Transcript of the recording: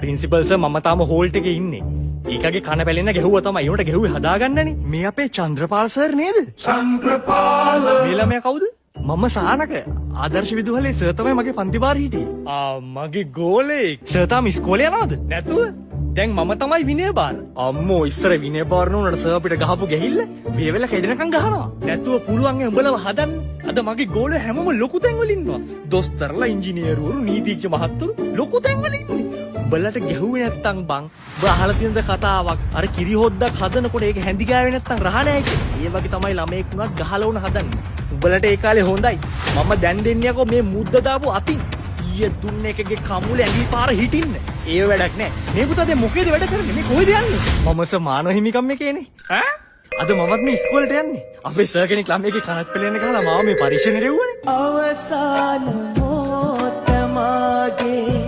Principal sir මම තාම halt එකේ ඉන්නේ. ඒකගේ කන පැලෙන්න ගැහුවා තමයි. ඒකට ගැහුවේ හදාගන්නනේ. මේ අපේ චන්ද්‍රපාල් සර් නේද? චන්ද්‍රපාල. මේ ළමයා කවුද? මම සානක ආදර්ශ විදුහලේ සර් තමයි මගේ පන්ති බාර හිටියේ. මගේ ගෝලෙක්. සර් තාම ඉස්කෝලේ යනවද? නැතුව. දැන් මම තමයි විනය බාර. අම්මෝ ඉස්සර විනය බාර නුනට සර් අපිට ගහපු ගැහිල්ල මේ වෙලාව කැඩෙනකන් ගහනවා. නැතුව පුළුවන් උඹලව හදන්න. අද මගේ ගෝලේ හැමෝම ලොකු තැන්වල ඉන්නවා. දොස්තරලා, ඉංජිනේරුවරු, නීතිඥ මහත්තුරු ලොකු තැන්වල ඉන්නේ. උඹලට ගැහුවේ නැත්තම් බං උඹ අහලා තියෙනද කතාවක් අර කිරි හොද්දක් හදනකොට ඒක හැඳි ගාවේ නැත්තම් රහ නැහැ කියලා. ඒ වගේ තමයි ළමයෙක් වුණත් ගහලා උන හදන්නේ. උඹලට ඒ කාලේ හොඳයි. මම දැන් දෙන්නේකෝ මේ මුද්ද දාපු අතින්. ඊයේ දුන්න එකගේ කමුල ඇඟිලි පාර හිටින්න. ඒව වැඩක් නෑ. මේ පුතා දැන් මොකේද වැඩ කරන්නේ? මේ කොහෙද යන්නේ? මම සමානව හිමිකම් එකේනේ. ඈ? අද මමත් මේ ඉස්කෝලේට යන්නේ. අපේ සර් කෙනෙක් ළමයිගේ කනත් පෙලෙන්න ගහලා මාව මේ පරීක්ෂණෙට එව්වනේ. අවසාන මොහොත මාගේ